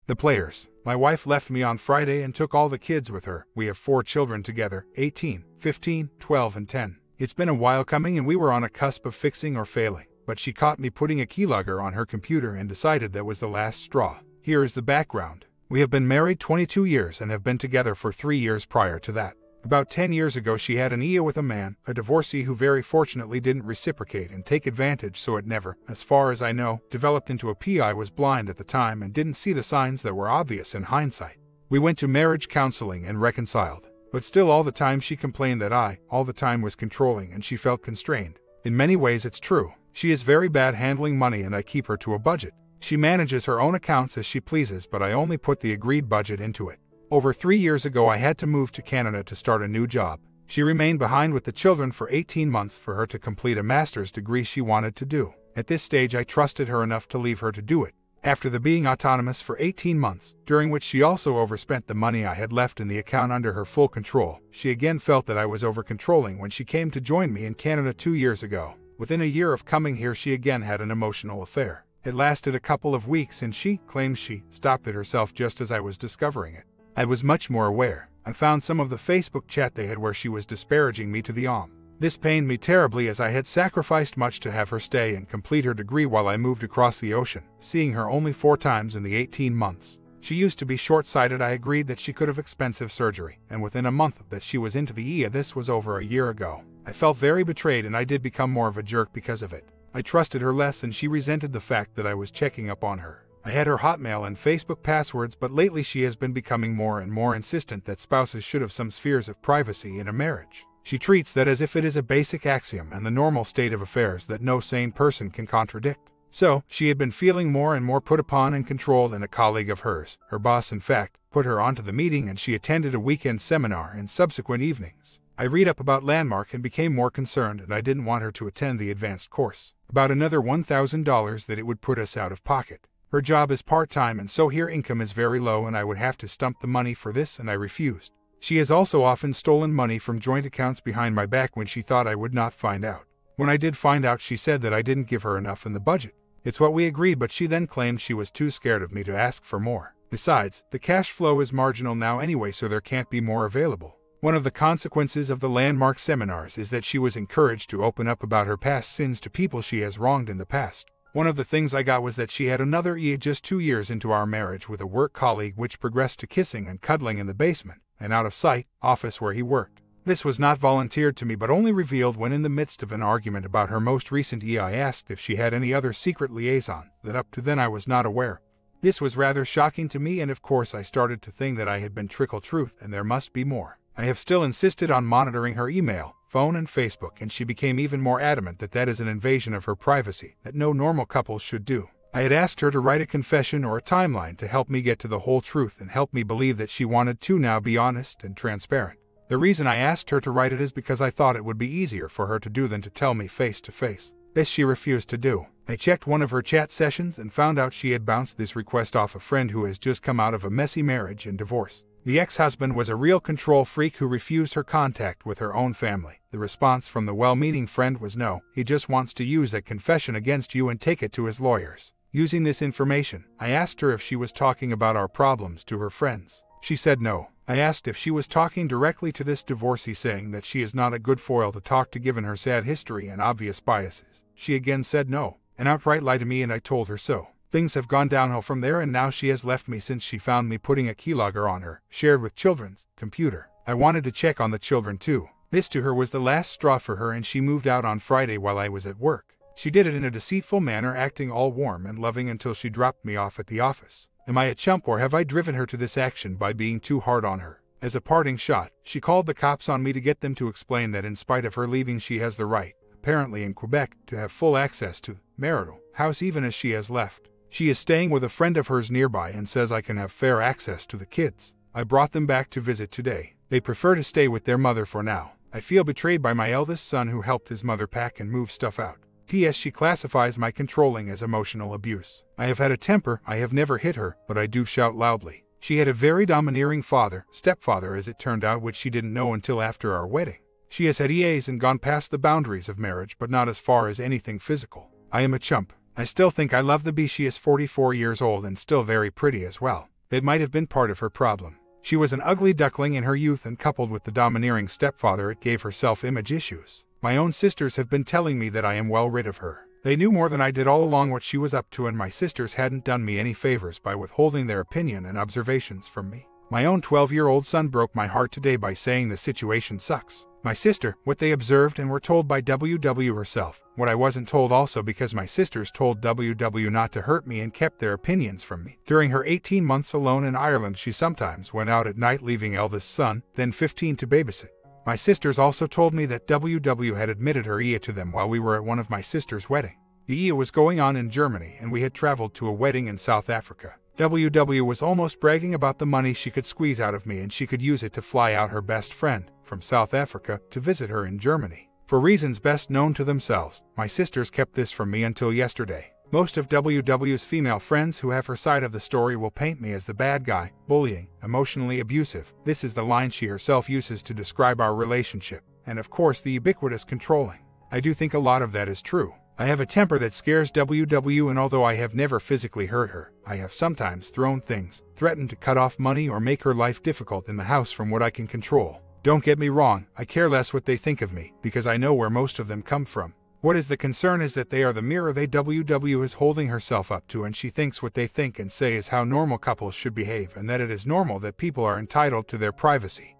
The players. My wife left me on Friday and took all the kids with her. We have 4 children together, 18, 15, 12 and 10. It's been a while coming and we were on a cusp of fixing or failing, but she caught me putting a keylogger on her computer and decided that was the last straw. Here is the background. We have been married 22 years and have been together for 3 years prior to that. About 10 years ago she had an IA with a man, a divorcee who very fortunately didn't reciprocate and take advantage, so it never, as far as I know, developed into a PI. Was blind at the time and didn't see the signs that were obvious in hindsight. We went to marriage counseling and reconciled, but still all the time she complained that I, all the time, was controlling and she felt constrained. In many ways it's true. She is very bad handling money and I keep her to a budget. She manages her own accounts as she pleases, but I only put the agreed budget into it. Over 3 years ago I had to move to Canada to start a new job. She remained behind with the children for 18 months for her to complete a master's degree she wanted to do. At this stage I trusted her enough to leave her to do it. After the being autonomous for 18 months, during which she also overspent the money I had left in the account under her full control, she again felt that I was over-controlling when she came to join me in Canada 2 years ago. Within a year of coming here she again had an emotional affair. It lasted a couple of weeks and she claims she stopped it herself just as I was discovering it. I was much more aware. I found some of the Facebook chat they had where she was disparaging me to the OM. This pained me terribly as I had sacrificed much to have her stay and complete her degree while I moved across the ocean, seeing her only 4 times in the 18 months. She used to be short-sighted. I agreed that she could have expensive surgery, and within a month that she was into the IA, this was over a year ago, I felt very betrayed and I did become more of a jerk because of it. I trusted her less and she resented the fact that I was checking up on her. I had her Hotmail and Facebook passwords, but lately she has been becoming more and more insistent that spouses should have some spheres of privacy in a marriage. She treats that as if it is a basic axiom and the normal state of affairs that no sane person can contradict. So, she had been feeling more and more put upon and controlled, and a colleague of hers, her boss in fact, put her onto the meeting and she attended a weekend seminar and subsequent evenings. I read up about Landmark and became more concerned, and I didn't want her to attend the advanced course. About another $1,000 that it would put us out of pocket. Her job is part-time and so her income is very low and I would have to stump the money for this, and I refused. She has also often stolen money from joint accounts behind my back when she thought I would not find out. When I did find out she said that I didn't give her enough in the budget. It's what we agreed, but she then claimed she was too scared of me to ask for more. Besides, the cash flow is marginal now anyway, so there can't be more available. One of the consequences of the Landmark seminars is that she was encouraged to open up about her past sins to people she has wronged in the past. One of the things I got was that she had another IA just 2 years into our marriage with a work colleague, which progressed to kissing and cuddling in the basement, and out of sight, office where he worked. This was not volunteered to me but only revealed when in the midst of an argument about her most recent IA I asked if she had any other secret liaison that up to then I was not aware. This was rather shocking to me, and of course I started to think that I had been trickle truth and there must be more. I have still insisted on monitoring her email, phone and Facebook, and she became even more adamant that that is an invasion of her privacy that no normal couple should do. I had asked her to write a confession or a timeline to help me get to the whole truth and help me believe that she wanted to now be honest and transparent. The reason I asked her to write it is because I thought it would be easier for her to do than to tell me face to face. This she refused to do. I checked one of her chat sessions and found out she had bounced this request off a friend who has just come out of a messy marriage and divorce. The ex-husband was a real control freak who refused her contact with her own family. The response from the well-meaning friend was no, he just wants to use that confession against you and take it to his lawyers. Using this information, I asked her if she was talking about our problems to her friends. She said no. I asked if she was talking directly to this divorcee, saying that she is not a good foil to talk to given her sad history and obvious biases. She again said no, and outright lied to me, and I told her so. Things have gone downhill from there, and now she has left me since she found me putting a keylogger on her, shared with children's computer. I wanted to check on the children too. This to her was the last straw for her, and she moved out on Friday while I was at work. She did it in a deceitful manner, acting all warm and loving until she dropped me off at the office. Am I a chump, or have I driven her to this action by being too hard on her? As a parting shot, she called the cops on me to get them to explain that in spite of her leaving, she has the right, apparently in Quebec, to have full access to the marital house even as she has left. She is staying with a friend of hers nearby and says I can have fair access to the kids. I brought them back to visit today. They prefer to stay with their mother for now. I feel betrayed by my eldest son who helped his mother pack and move stuff out. P.S. She classifies my controlling as emotional abuse. I have had a temper. I have never hit her, but I do shout loudly. She had a very domineering stepfather as it turned out, which she didn't know until after our wedding. She has had EAs and gone past the boundaries of marriage, but not as far as anything physical. I am a chump. I still think I love the bee. She is 44 years old and still very pretty as well. It might have been part of her problem. She was an ugly duckling in her youth, and coupled with the domineering stepfather, it gave her self-image issues. My own sisters have been telling me that I am well rid of her. They knew more than I did all along what she was up to, and my sisters hadn't done me any favors by withholding their opinion and observations from me. My own 12-year-old son broke my heart today by saying the situation sucks. My sister, what they observed and were told by WW herself, what I wasn't told also because my sisters told WW not to hurt me and kept their opinions from me. During her 18 months alone in Ireland, she sometimes went out at night leaving eldest son, then 15, to babysit. My sisters also told me that WW had admitted her Ia to them while we were at one of my sister's wedding. The Ia was going on in Germany and we had traveled to a wedding in South Africa. WW was almost bragging about the money she could squeeze out of me, and she could use it to fly out her best friend from South Africa to visit her in Germany. For reasons best known to themselves, my sisters kept this from me until yesterday. Most of WW's female friends who have her side of the story will paint me as the bad guy, bullying, emotionally abusive. This is the line she herself uses to describe our relationship. And of course the ubiquitous controlling. I do think a lot of that is true. I have a temper that scares WW, and although I have never physically hurt her, I have sometimes thrown things, threatened to cut off money or make her life difficult in the house from what I can control. Don't get me wrong, I care less what they think of me, because I know where most of them come from. What is the concern is that they are the mirror they WW is holding herself up to, and she thinks what they think and say is how normal couples should behave, and that it is normal that people are entitled to their privacy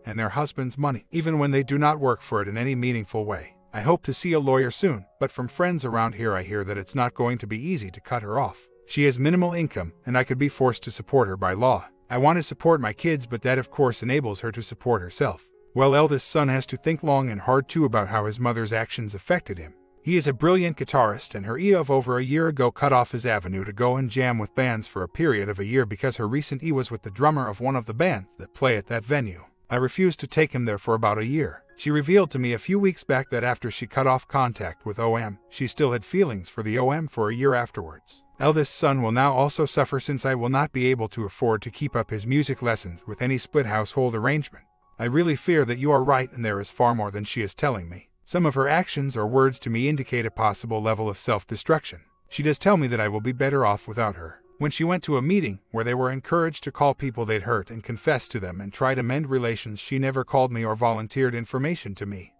and their husband's money, even when they do not work for it in any meaningful way. I hope to see a lawyer soon, but from friends around here I hear that it's not going to be easy to cut her off. She has minimal income, and I could be forced to support her by law. I want to support my kids, but that of course enables her to support herself. Well, eldest son has to think long and hard too about how his mother's actions affected him. He is a brilliant guitarist, and her Ia of over a year ago cut off his avenue to go and jam with bands for a period of a year because her recent Ia was with the drummer of one of the bands that play at that venue. I refused to take him there for about a year. She revealed to me a few weeks back that after she cut off contact with OM, she still had feelings for the OM for a year afterwards. Eldest son will now also suffer since I will not be able to afford to keep up his music lessons with any split household arrangement. I really fear that you are right and there is far more than she is telling me. Some of her actions or words to me indicate a possible level of self-destruction. She does tell me that I will be better off without her. When she went to a meeting where they were encouraged to call people they'd hurt and confess to them and try to mend relations, she never called me or volunteered information to me.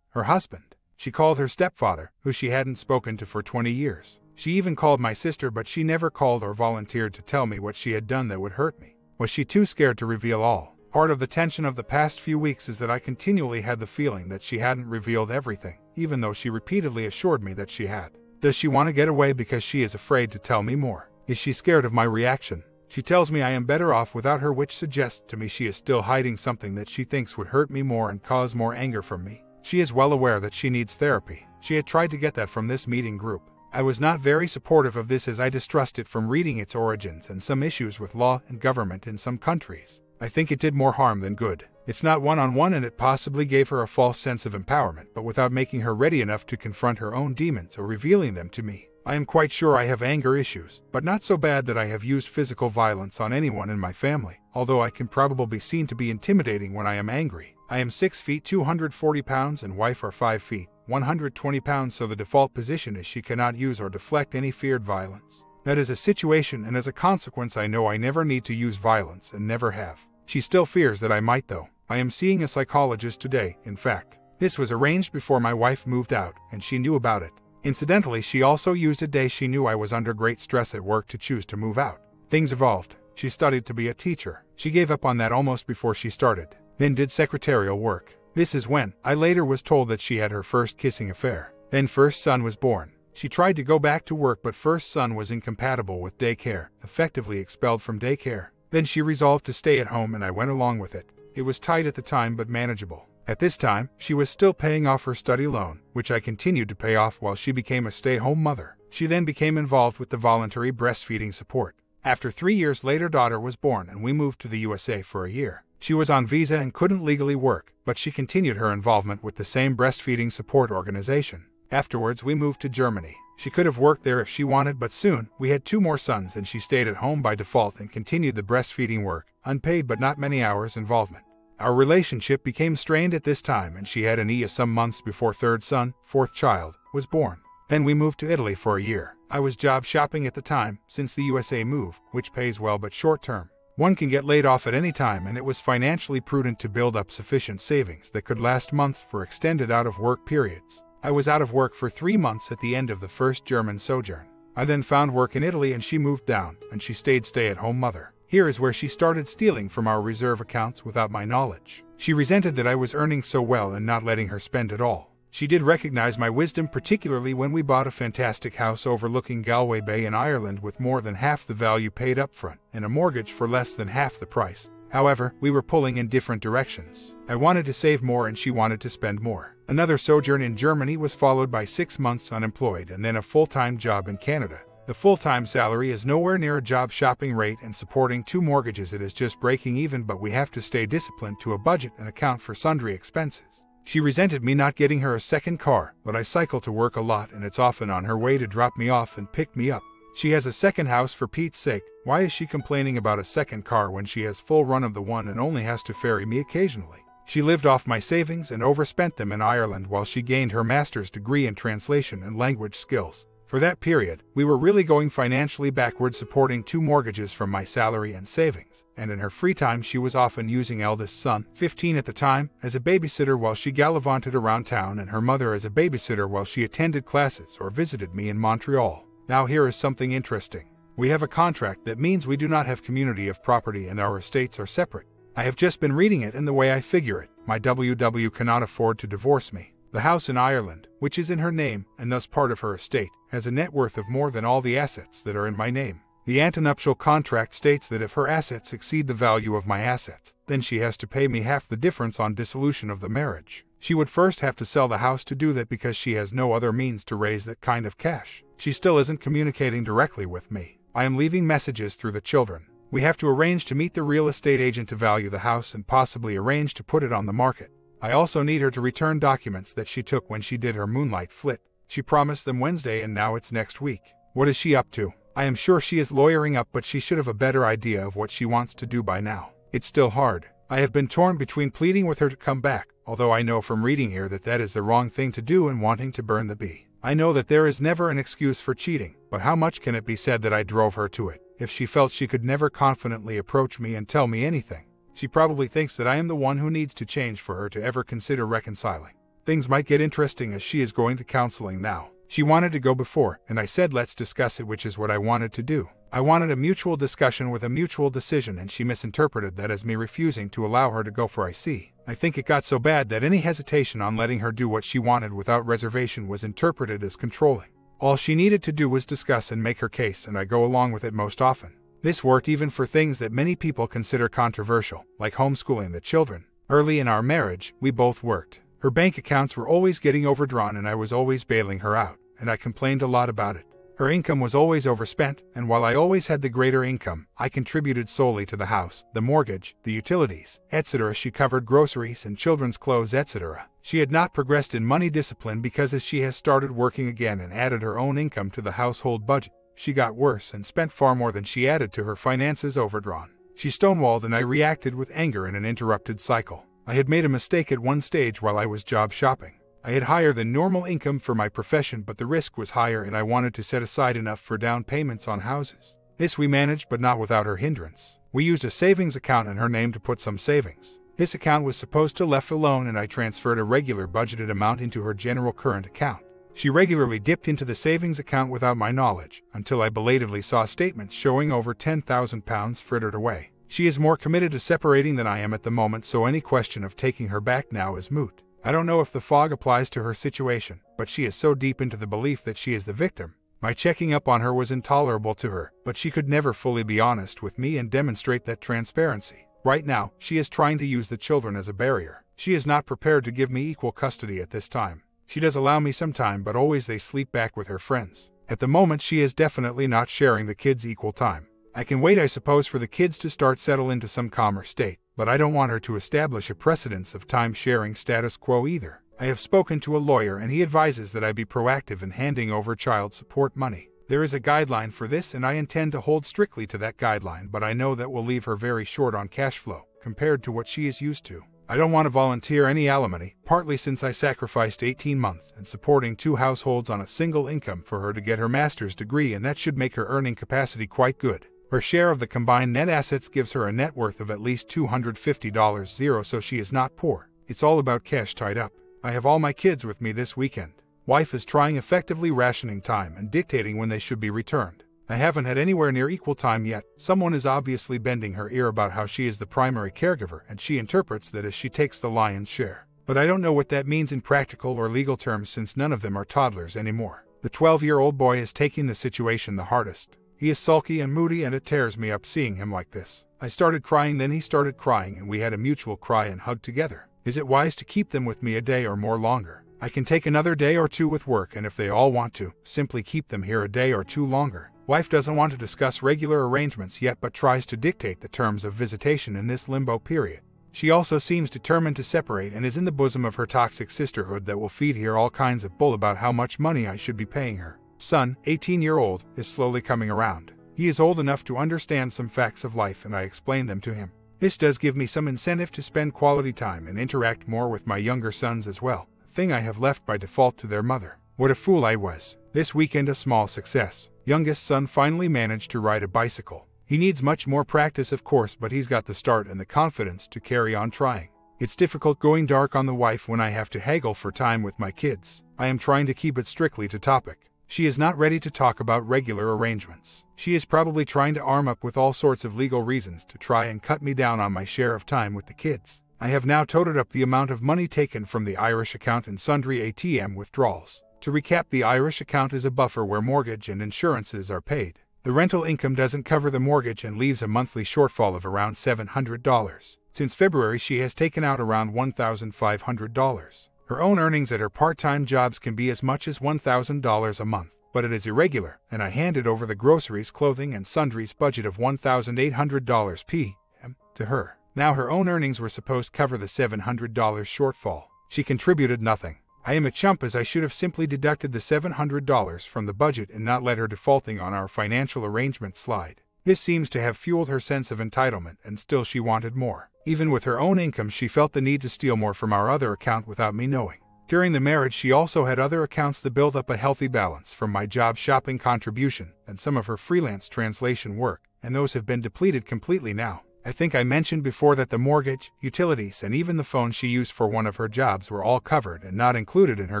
Her husband. She called her stepfather, who she hadn't spoken to for 20 years. She even called my sister, but she never called or volunteered to tell me what she had done that would hurt me. Was she too scared to reveal all? Part of the tension of the past few weeks is that I continually had the feeling that she hadn't revealed everything, even though she repeatedly assured me that she had. Does she want to get away because she is afraid to tell me more? Is she scared of my reaction? She tells me I am better off without her, which suggests to me she is still hiding something that she thinks would hurt me more and cause more anger from me. She is well aware that she needs therapy. She had tried to get that from this meeting group. I was not very supportive of this as I distrust it from reading its origins and some issues with law and government in some countries. I think it did more harm than good. It's not one-on-one, and it possibly gave her a false sense of empowerment, but without making her ready enough to confront her own demons or revealing them to me. I am quite sure I have anger issues, but not so bad that I have used physical violence on anyone in my family, although I can probably be seen to be intimidating when I am angry. I am 6 feet 240 pounds and wife are 5 feet 120 pounds, so the default position is she cannot use or deflect any feared violence. That is a situation, and as a consequence I know I never need to use violence and never have. She still fears that I might though. I am seeing a psychologist today, in fact. This was arranged before my wife moved out, and she knew about it. Incidentally, she also used a day she knew I was under great stress at work to choose to move out. Things evolved. She studied to be a teacher. She gave up on that almost before she started, then did secretarial work. This is when I later was told that she had her first kissing affair. Then first son was born. She tried to go back to work, but first son was incompatible with daycare, effectively expelled from daycare. Then she resolved to stay at home, and I went along with it. It was tight at the time but manageable. At this time, she was still paying off her study loan, which I continued to pay off while she became a stay-home mother. She then became involved with the voluntary breastfeeding support. After 3 years later, daughter was born and we moved to the USA for a year. She was on visa and couldn't legally work, but she continued her involvement with the same breastfeeding support organization. Afterwards, we moved to Germany. She could have worked there if she wanted, but soon, we had 2 more sons and she stayed at home by default and continued the breastfeeding work, unpaid but not many hours involvement. Our relationship became strained at this time, and she had an Ia some months before third son, fourth child, was born. Then we moved to Italy for a year. I was job shopping at the time, since the USA move, which pays well but short term. One can get laid off at any time, and it was financially prudent to build up sufficient savings that could last months for extended out-of-work periods. I was out of work for 3 months at the end of the first German sojourn. I then found work in Italy and she moved down, and she stayed stay-at-home mother. Here is where she started stealing from our reserve accounts without my knowledge. She resented that I was earning so well and not letting her spend it all. She did recognize my wisdom, particularly when we bought a fantastic house overlooking Galway Bay in Ireland with more than half the value paid up front and a mortgage for less than half the price. However, we were pulling in different directions. I wanted to save more and she wanted to spend more. Another sojourn in Germany was followed by 6 months unemployed and then a full-time job in Canada. The full-time salary is nowhere near a job shopping rate, and supporting 2 mortgages it is just breaking even, but we have to stay disciplined to a budget and account for sundry expenses. She resented me not getting her a second car, but I cycle to work a lot and it's often on her way to drop me off and pick me up. She has a second house, for Pete's sake. Why is she complaining about a second car when she has full run of the one and only has to ferry me occasionally? She lived off my savings and overspent them in Ireland while she gained her master's degree in translation and language skills. For that period, we were really going financially backward, supporting 2 mortgages from my salary and savings, and in her free time she was often using eldest son, 15 at the time, as a babysitter while she gallivanted around town, and her mother as a babysitter while she attended classes or visited me in Montreal. Now here is something interesting. We have a contract that means we do not have community of property and our estates are separate. I have just been reading it, and the way I figure it, my WW cannot afford to divorce me. The house in Ireland, which is in her name and thus part of her estate, has a net worth of more than all the assets that are in my name. The antenuptial contract states that if her assets exceed the value of my assets, then she has to pay me half the difference on dissolution of the marriage. She would first have to sell the house to do that because she has no other means to raise that kind of cash. She still isn't communicating directly with me. I am leaving messages through the children. We have to arrange to meet the real estate agent to value the house and possibly arrange to put it on the market. I also need her to return documents that she took when she did her moonlight flit. She promised them Wednesday and now it's next week. What is she up to? I am sure she is lawyering up, but she should have a better idea of what she wants to do by now. It's still hard. I have been torn between pleading with her to come back, although I know from reading here that that is the wrong thing to do, and wanting to burn the bee. I know that there is never an excuse for cheating, but how much can it be said that I drove her to it? If she felt she could never confidently approach me and tell me anything, she probably thinks that I am the one who needs to change for her to ever consider reconciling. Things might get interesting as she is going to counseling now. She wanted to go before, and I said let's discuss it, which is what I wanted to do. I wanted a mutual discussion with a mutual decision, and she misinterpreted that as me refusing to allow her to go for I think it got so bad that any hesitation on letting her do what she wanted without reservation was interpreted as controlling. All she needed to do was discuss and make her case, and I go along with it most often. This worked even for things that many people consider controversial, like homeschooling the children. Early in our marriage, we both worked. Her bank accounts were always getting overdrawn and I was always bailing her out, and I complained a lot about it. Her income was always overspent, and while I always had the greater income, I contributed solely to the house, the mortgage, the utilities, etc. She covered groceries and children's clothes, etc. She had not progressed in money discipline because as she has started working again and added her own income to the household budget, she got worse and spent far more than she added to her finances overdrawn. She stonewalled and I reacted with anger in an interrupted cycle. I had made a mistake at one stage while I was job shopping. I had higher than normal income for my profession, but the risk was higher and I wanted to set aside enough for down payments on houses. This we managed, but not without her hindrance. We used a savings account in her name to put some savings. This account was supposed to left alone and I transferred a regular budgeted amount into her general current account. She regularly dipped into the savings account without my knowledge, until I belatedly saw statements showing over £10,000 frittered away. She is more committed to separating than I am at the moment, so any question of taking her back now is moot. I don't know if the fog applies to her situation, but she is so deep into the belief that she is the victim. My checking up on her was intolerable to her, but she could never fully be honest with me and demonstrate that transparency. Right now, she is trying to use the children as a barrier. She is not prepared to give me equal custody at this time. She does allow me some time, but always they sleep back with her friends. At the moment she is definitely not sharing the kids equal time. I can wait, I suppose, for the kids to settle into some calmer state, but I don't want her to establish a precedence of time-sharing status quo either. I have spoken to a lawyer and he advises that I be proactive in handing over child support money. There is a guideline for this and I intend to hold strictly to that guideline, but I know that will leave her very short on cash flow, compared to what she is used to. I don't want to volunteer any alimony, partly since I sacrificed 18 months and supporting 2 households on a single income for her to get her master's degree, and that should make her earning capacity quite good. Her share of the combined net assets gives her a net worth of at least $250 so she is not poor. It's all about cash tied up. I have all my kids with me this weekend. Wife is trying effectively rationing time and dictating when they should be returned. I haven't had anywhere near equal time yet. Someone is obviously bending her ear about how she is the primary caregiver, and she interprets that as she takes the lion's share. But I don't know what that means in practical or legal terms, since none of them are toddlers anymore. The 12-year-old boy is taking the situation the hardest. He is sulky and moody, and it tears me up seeing him like this. I started crying, then he started crying, and we had a mutual cry and hug together. Is it wise to keep them with me a day or more longer? I can take another day or two with work, and if they all want to, simply keep them here a day or two longer. Wife doesn't want to discuss regular arrangements yet, but tries to dictate the terms of visitation in this limbo period. She also seems determined to separate and is in the bosom of her toxic sisterhood that will feed her all kinds of bull about how much money I should be paying her. Son, 18-year-old, is slowly coming around. He is old enough to understand some facts of life, and I explain them to him. This does give me some incentive to spend quality time and interact more with my younger sons as well, a thing I have left by default to their mother. What a fool I was. This weekend a small success. Youngest son finally managed to ride a bicycle. He needs much more practice, of course, but he's got the start and the confidence to carry on trying. It's difficult going dark on the wife when I have to haggle for time with my kids. I am trying to keep it strictly to topic. She is not ready to talk about regular arrangements. She is probably trying to arm up with all sorts of legal reasons to try and cut me down on my share of time with the kids. I have now totaled up the amount of money taken from the Irish account and sundry ATM withdrawals. To recap, the Irish account is a buffer where mortgage and insurances are paid. The rental income doesn't cover the mortgage and leaves a monthly shortfall of around $700. Since February, she has taken out around $1,500. Her own earnings at her part-time jobs can be as much as $1,000 a month, but it is irregular, and I handed over the groceries, clothing, and sundries budget of $1,800 p.m. to her. Now her own earnings were supposed to cover the $700 shortfall. She contributed nothing. I am a chump, as I should have simply deducted the $700 from the budget and not let her defaulting on our financial arrangement slide. This seems to have fueled her sense of entitlement, and still she wanted more. Even with her own income, she felt the need to steal more from our other account without me knowing. During the marriage, she also had other accounts that built up a healthy balance from my job shopping contribution and some of her freelance translation work, and those have been depleted completely now. I think I mentioned before that the mortgage, utilities, and even the phone she used for one of her jobs were all covered and not included in her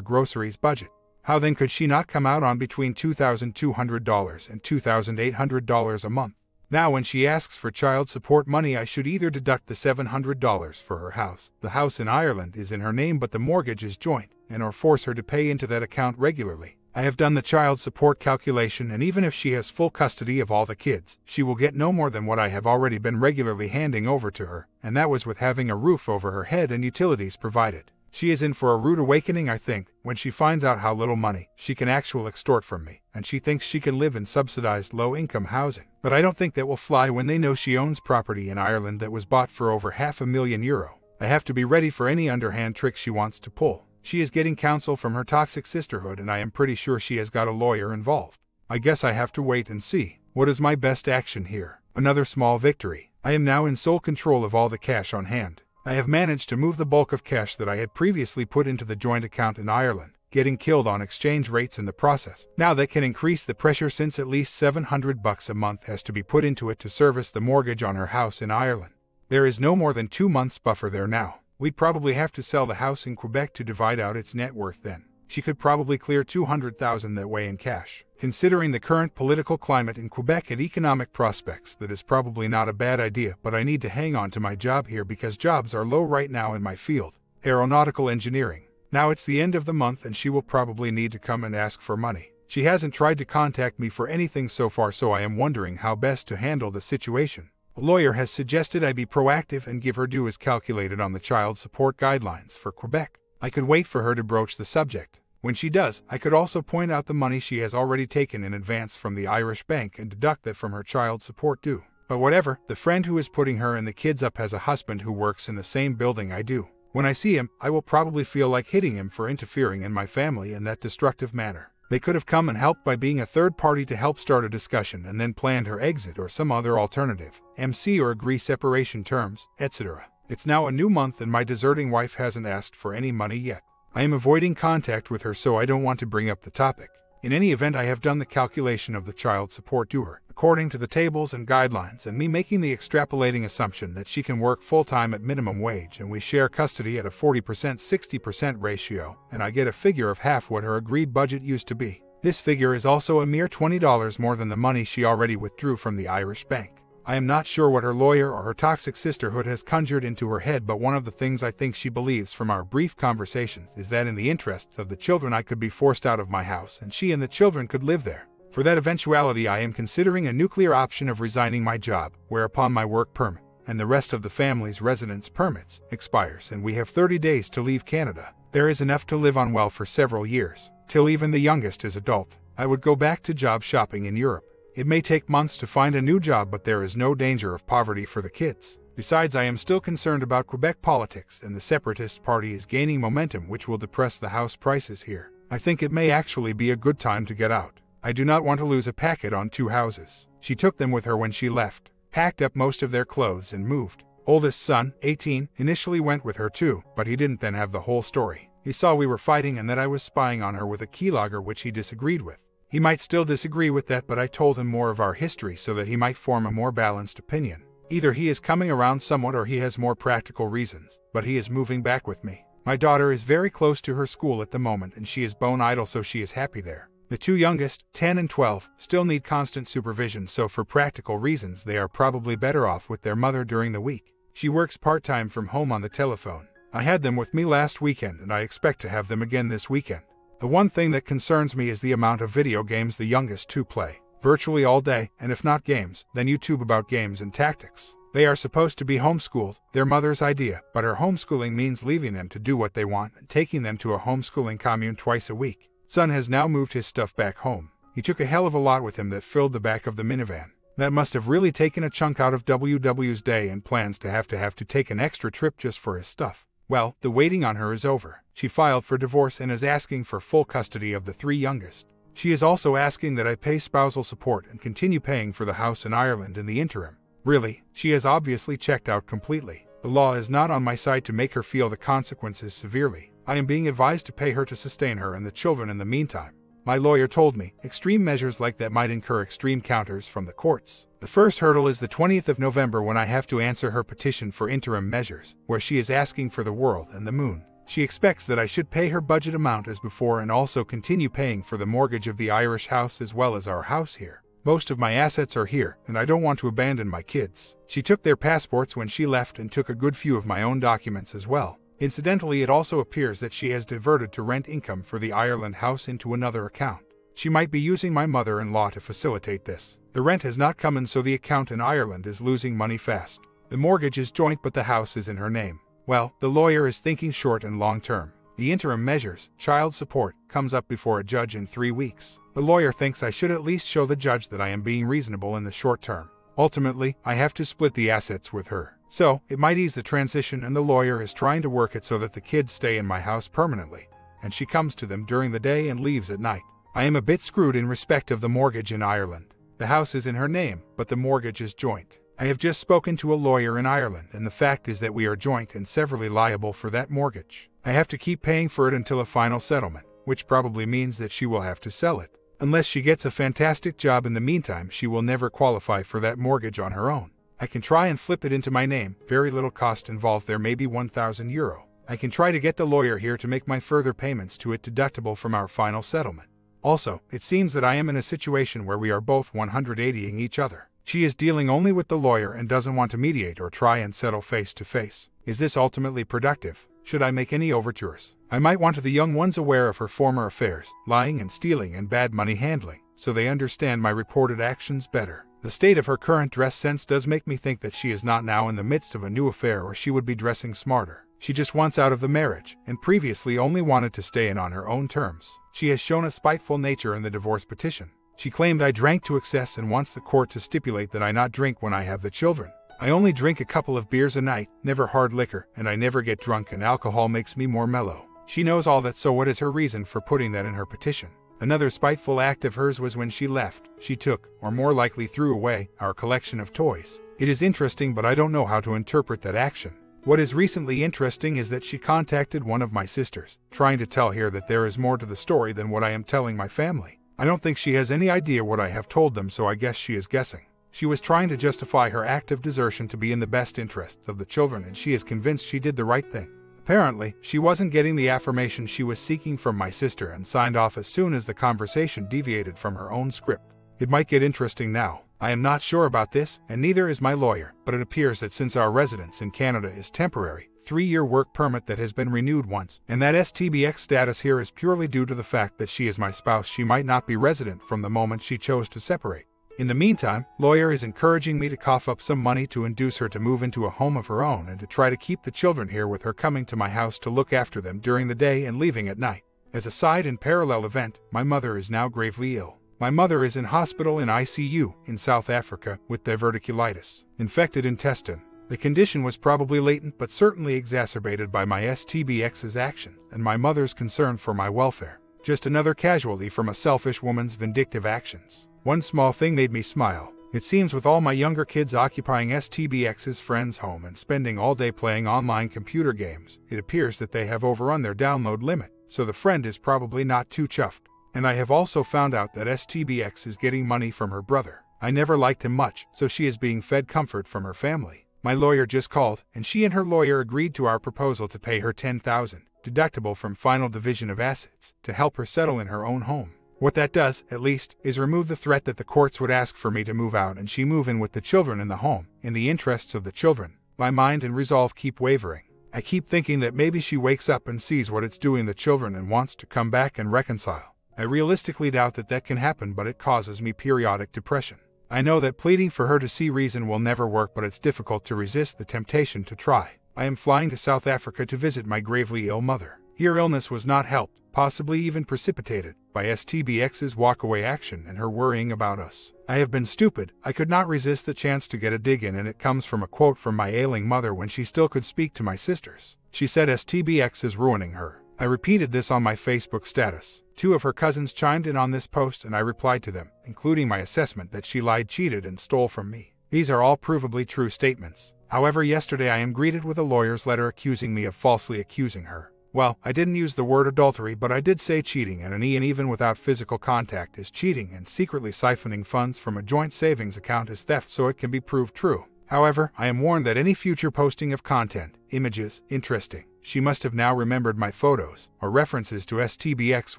groceries budget. How then could she not come out on between $2,200 and $2,800 a month? Now when she asks for child support money, I should either deduct the $700 for her house. The house in Ireland is in her name, but the mortgage is joint, and or force her to pay into that account regularly. I have done the child support calculation, and even if she has full custody of all the kids, she will get no more than what I have already been regularly handing over to her, and that was with having a roof over her head and utilities provided. She is in for a rude awakening, I think, when she finds out how little money she can actually extort from me, and she thinks she can live in subsidized low-income housing. But I don't think that will fly when they know she owns property in Ireland that was bought for over €500,000. I have to be ready for any underhand trick she wants to pull. She is getting counsel from her toxic sisterhood, and I am pretty sure she has got a lawyer involved. I guess I have to wait and see. What is my best action here? Another small victory. I am now in sole control of all the cash on hand. I have managed to move the bulk of cash that I had previously put into the joint account in Ireland, getting killed on exchange rates in the process. Now that can increase the pressure, since at least $700 a month has to be put into it to service the mortgage on her house in Ireland. There is no more than 2 months buffer there now. We'd probably have to sell the house in Quebec to divide out its net worth then. She could probably clear $200,000 that way in cash. Considering the current political climate in Quebec and economic prospects, that is probably not a bad idea, but I need to hang on to my job here because jobs are low right now in my field, aeronautical engineering. Now it's the end of the month and she will probably need to come and ask for money. She hasn't tried to contact me for anything so far, so I am wondering how best to handle the situation. A lawyer has suggested I be proactive and give her due as calculated on the child support guidelines for Quebec. I could wait for her to broach the subject. When she does, I could also point out the money she has already taken in advance from the Irish bank and deduct that from her child support due. But whatever, the friend who is putting her and the kids up has a husband who works in the same building I do. When I see him, I will probably feel like hitting him for interfering in my family in that destructive manner. They could have come and helped by being a third party to help start a discussion and then planned her exit or some other alternative, MC or agree separation terms, etc. It's now a new month and my deserting wife hasn't asked for any money yet. I am avoiding contact with her so I don't want to bring up the topic. In any event, I have done the calculation of the child support to her, according to the tables and guidelines, and me making the extrapolating assumption that she can work full-time at minimum wage and we share custody at a 40%-60% ratio, and I get a figure of half what her agreed budget used to be. This figure is also a mere $20 more than the money she already withdrew from the Irish bank. I am not sure what her lawyer or her toxic sisterhood has conjured into her head, but one of the things I think she believes from our brief conversations is that in the interests of the children I could be forced out of my house and she and the children could live there. For that eventuality, I am considering a nuclear option of resigning my job, whereupon my work permit, and the rest of the family's residence permits, expires and we have 30 days to leave Canada. There is enough to live on well for several years, till even the youngest is adult. I would go back to job shopping in Europe. It may take months to find a new job, but there is no danger of poverty for the kids. Besides, I am still concerned about Quebec politics, and the Separatist Party is gaining momentum, which will depress the house prices here. I think it may actually be a good time to get out. I do not want to lose a packet on 2 houses. She took them with her when she left, packed up most of their clothes and moved. Oldest son, 18, initially went with her too, but he didn't then have the whole story. He saw we were fighting and that I was spying on her with a keylogger, which he disagreed with. He might still disagree with that, but I told him more of our history so that he might form a more balanced opinion. Either he is coming around somewhat or he has more practical reasons, but he is moving back with me. My daughter is very close to her school at the moment and she is bone idle, so she is happy there. The 2 youngest, 10 and 12, still need constant supervision, so for practical reasons they are probably better off with their mother during the week. She works part-time from home on the telephone. I had them with me last weekend and I expect to have them again this weekend. The one thing that concerns me is the amount of video games the youngest 2 play, virtually all day, and if not games, then YouTube about games and tactics. They are supposed to be homeschooled, their mother's idea, but her homeschooling means leaving them to do what they want and taking them to a homeschooling commune twice a week. Son has now moved his stuff back home. He took a hell of a lot with him that filled the back of the minivan. That must have really taken a chunk out of WW's day, and plans to have to take an extra trip just for his stuff. Well, the waiting on her is over. She filed for divorce and is asking for full custody of the 3 youngest. She is also asking that I pay spousal support and continue paying for the house in Ireland in the interim. Really, she has obviously checked out completely. The law is not on my side to make her feel the consequences severely. I am being advised to pay her to sustain her and the children in the meantime. My lawyer told me extreme measures like that might incur extreme counters from the courts. The first hurdle is the 20th of November, when I have to answer her petition for interim measures, where she is asking for the world and the moon. She expects that I should pay her budget amount as before and also continue paying for the mortgage of the Irish house as well as our house here. Most of my assets are here, and I don't want to abandon my kids. She took their passports when she left and took a good few of my own documents as well. Incidentally, it also appears that she has diverted to rent income for the Ireland house into another account. She might be using my mother-in-law to facilitate this. The rent has not come in, so the account in Ireland is losing money fast. The mortgage is joint, but the house is in her name. Well, the lawyer is thinking short and long term. The interim measures, child support, comes up before a judge in 3 weeks. The lawyer thinks I should at least show the judge that I am being reasonable in the short term. Ultimately, I have to split the assets with her. So, it might ease the transition, and the lawyer is trying to work it so that the kids stay in my house permanently, and she comes to them during the day and leaves at night. I am a bit screwed in respect of the mortgage in Ireland. The house is in her name, but the mortgage is joint. I have just spoken to a lawyer in Ireland, and the fact is that we are joint and severally liable for that mortgage. I have to keep paying for it until a final settlement, which probably means that she will have to sell it. Unless she gets a fantastic job in the meantime, she will never qualify for that mortgage on her own. I can try and flip it into my name, very little cost involved there, maybe €1,000. I can try to get the lawyer here to make my further payments to it deductible from our final settlement. Also, it seems that I am in a situation where we are both 180ing each other. She is dealing only with the lawyer and doesn't want to mediate or try and settle face to face. Is this ultimately productive? Should I make any overtures? I might want the young ones aware of her former affairs, lying and stealing and bad money handling, so they understand my reported actions better. The state of her current dress sense does make me think that she is not now in the midst of a new affair, or she would be dressing smarter. She just wants out of the marriage, and previously only wanted to stay in on her own terms. She has shown a spiteful nature in the divorce petition. She claimed I drank to excess and wants the court to stipulate that I not drink when I have the children. I only drink a couple of beers a night, never hard liquor, and I never get drunk, and alcohol makes me more mellow. She knows all that, so what is her reason for putting that in her petition? Another spiteful act of hers was when she left. She took, or more likely threw away, our collection of toys. It is interesting, but I don't know how to interpret that action. What is recently interesting is that she contacted one of my sisters, trying to tell her that there is more to the story than what I am telling my family. I don't think she has any idea what I have told them, so I guess she is guessing. She was trying to justify her act of desertion to be in the best interests of the children, and she is convinced she did the right thing. Apparently, she wasn't getting the affirmation she was seeking from my sister and signed off as soon as the conversation deviated from her own script. It might get interesting now. I am not sure about this, and neither is my lawyer, but it appears that since our residence in Canada is temporary, 3-year work permit that has been renewed once, and that STBX status here is purely due to the fact that she is my spouse, she might not be resident from the moment she chose to separate. In the meantime, lawyer is encouraging me to cough up some money to induce her to move into a home of her own and to try to keep the children here with her coming to my house to look after them during the day and leaving at night. As a side and parallel event, my mother is now gravely ill. My mother is in hospital in ICU in South Africa with diverticulitis, infected intestine. The condition was probably latent but certainly exacerbated by my STBX's action and my mother's concern for my welfare. Just another casualty from a selfish woman's vindictive actions. One small thing made me smile. It seems with all my younger kids occupying STBX's friend's home and spending all day playing online computer games, it appears that they have overrun their download limit, so the friend is probably not too chuffed. And I have also found out that STBX is getting money from her brother. I never liked him much, so she is being fed comfort from her family. My lawyer just called, and she and her lawyer agreed to our proposal to pay her $10,000, deductible from final division of assets, to help her settle in her own home. What that does, at least, is remove the threat that the courts would ask for me to move out and she move in with the children in the home, in the interests of the children. My mind and resolve keep wavering. I keep thinking that maybe she wakes up and sees what it's doing the children and wants to come back and reconcile. I realistically doubt that that can happen, but it causes me periodic depression. I know that pleading for her to see reason will never work, but it's difficult to resist the temptation to try. I am flying to South Africa to visit my gravely ill mother. Here illness was not helped, possibly even precipitated, by STBX's walkaway action and her worrying about us. I have been stupid. I could not resist the chance to get a dig in, and it comes from a quote from my ailing mother when she still could speak to my sisters. She said STBX is ruining her. I repeated this on my Facebook status. 2 of her cousins chimed in on this post and I replied to them, including my assessment that she lied, cheated, and stole from me. These are all provably true statements. However, yesterday I am greeted with a lawyer's letter accusing me of falsely accusing her. Well, I didn't use the word adultery, but I did say cheating, and even without physical contact is cheating, and secretly siphoning funds from a joint savings account is theft, so it can be proved true. However, I am warned that any future posting of content, images, interesting, she must have now remembered my photos, or references to STBX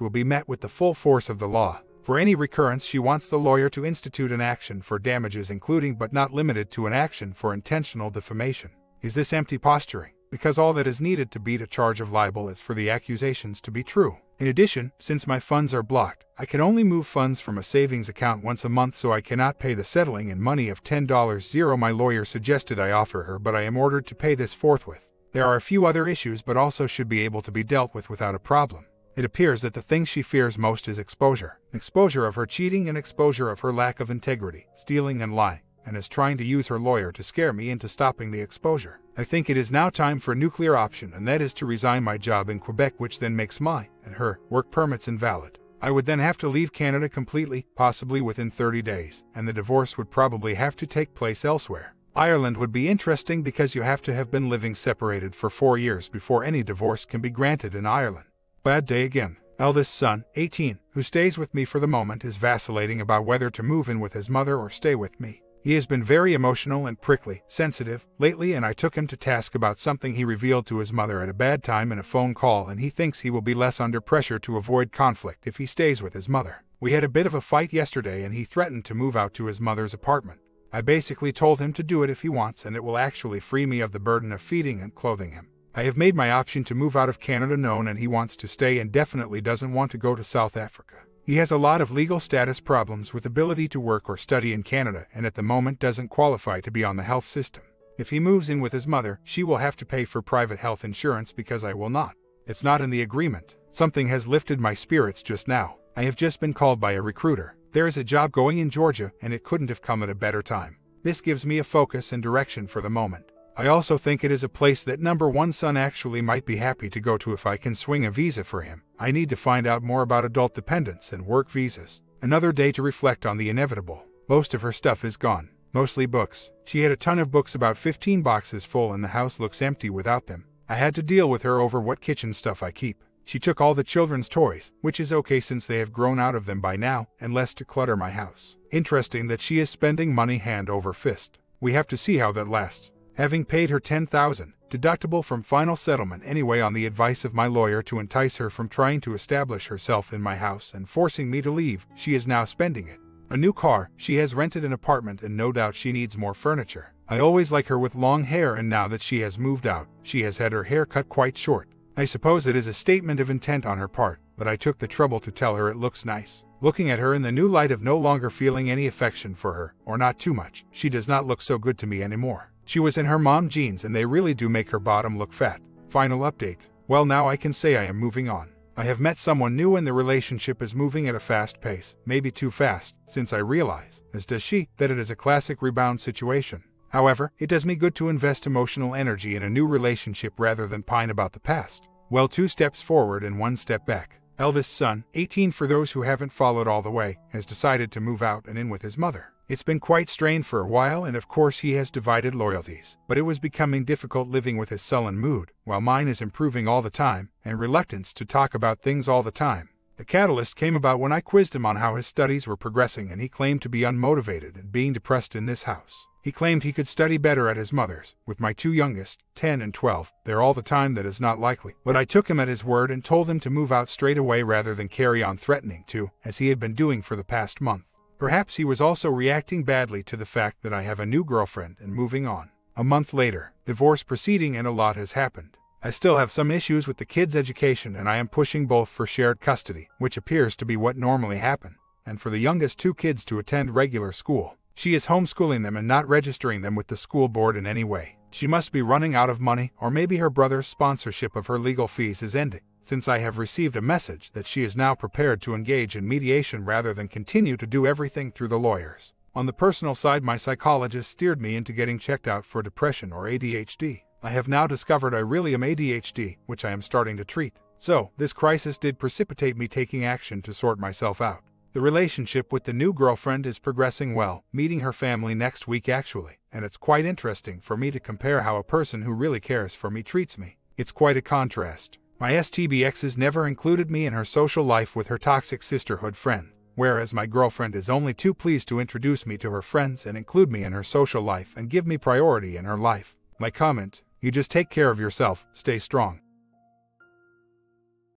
will be met with the full force of the law. For any recurrence, she wants the lawyer to institute an action for damages, including but not limited to an action for intentional defamation. Is this empty posturing? Because all that is needed to beat a charge of libel is for the accusations to be true. In addition, since my funds are blocked, I can only move funds from a savings account once a month, so I cannot pay the settling in money of $10. My lawyer suggested I offer her, but I am ordered to pay this forthwith. There are a few other issues, but also should be able to be dealt with without a problem. It appears that the thing she fears most is exposure. Exposure of her cheating and exposure of her lack of integrity, stealing and lying, and is trying to use her lawyer to scare me into stopping the exposure. I think it is now time for a nuclear option, and that is to resign my job in Quebec, which then makes my and her work permits invalid. I would then have to leave Canada completely, possibly within 30 days, and the divorce would probably have to take place elsewhere. Ireland would be interesting because you have to have been living separated for 4 years before any divorce can be granted in Ireland. Bad day again. Eldest son, 18, who stays with me for the moment, is vacillating about whether to move in with his mother or stay with me. He has been very emotional and prickly, sensitive, lately, and I took him to task about something he revealed to his mother at a bad time in a phone call, and he thinks he will be less under pressure to avoid conflict if he stays with his mother. We had a bit of a fight yesterday and he threatened to move out to his mother's apartment. I basically told him to do it if he wants, and it will actually free me of the burden of feeding and clothing him. I have made my option to move out of Canada known, and he wants to stay and definitely doesn't want to go to South Africa. He has a lot of legal status problems with ability to work or study in Canada, and at the moment doesn't qualify to be on the health system. If he moves in with his mother, she will have to pay for private health insurance because I will not. It's not in the agreement. Something has lifted my spirits just now. I have just been called by a recruiter. There is a job going in Georgia, and it couldn't have come at a better time. This gives me a focus and direction for the moment. I also think it is a place that number one son actually might be happy to go to if I can swing a visa for him. I need to find out more about adult dependents and work visas. Another day to reflect on the inevitable. Most of her stuff is gone. Mostly books. She had a ton of books, about 15 boxes full, and the house looks empty without them. I had to deal with her over what kitchen stuff I keep. She took all the children's toys, which is okay since they have grown out of them by now, and less to clutter my house. Interesting that she is spending money hand over fist. We have to see how that lasts. Having paid her $10,000, deductible from final settlement anyway on the advice of my lawyer to entice her from trying to establish herself in my house and forcing me to leave, she is now spending it. A new car, she has rented an apartment, and no doubt she needs more furniture. I always like her with long hair, and now that she has moved out, she has had her hair cut quite short. I suppose it is a statement of intent on her part, but I took the trouble to tell her it looks nice. Looking at her in the new light of no longer feeling any affection for her, or not too much, she does not look so good to me anymore. She was in her mom jeans and they really do make her bottom look fat. Final update. Well, now I can say I am moving on. I have met someone new and the relationship is moving at a fast pace, maybe too fast, since I realize, as does she, that it is a classic rebound situation. However, it does me good to invest emotional energy in a new relationship rather than pine about the past. Well, 2 steps forward and 1 step back. Eldest son, 18 for those who haven't followed all the way, has decided to move out and in with his mother. It's been quite strained for a while, and of course he has divided loyalties, but it was becoming difficult living with his sullen mood, while mine is improving all the time, and reluctance to talk about things all the time. The catalyst came about when I quizzed him on how his studies were progressing, and he claimed to be unmotivated and being depressed in this house. He claimed he could study better at his mother's. With my 2 youngest, 10 and 12, there all the time that is not likely. But I took him at his word and told him to move out straight away rather than carry on threatening to, as he had been doing for the past month. Perhaps he was also reacting badly to the fact that I have a new girlfriend and moving on. A month later, divorce proceeding, and a lot has happened. I still have some issues with the kids' education, and I am pushing both for shared custody, which appears to be what normally happens, and for the youngest 2 kids to attend regular school. She is homeschooling them and not registering them with the school board in any way. She must be running out of money, or maybe her brother's sponsorship of her legal fees is ending, since I have received a message that she is now prepared to engage in mediation rather than continue to do everything through the lawyers. On the personal side, my psychologist steered me into getting checked out for depression or ADHD. I have now discovered I really am ADHD, which I am starting to treat. So, this crisis did precipitate me taking action to sort myself out. The relationship with the new girlfriend is progressing well, meeting her family next week actually, and it's quite interesting for me to compare how a person who really cares for me treats me. It's quite a contrast. My STBX has never included me in her social life with her toxic sisterhood friend, whereas my girlfriend is only too pleased to introduce me to her friends and include me in her social life and give me priority in her life. My comment: you just take care of yourself, stay strong.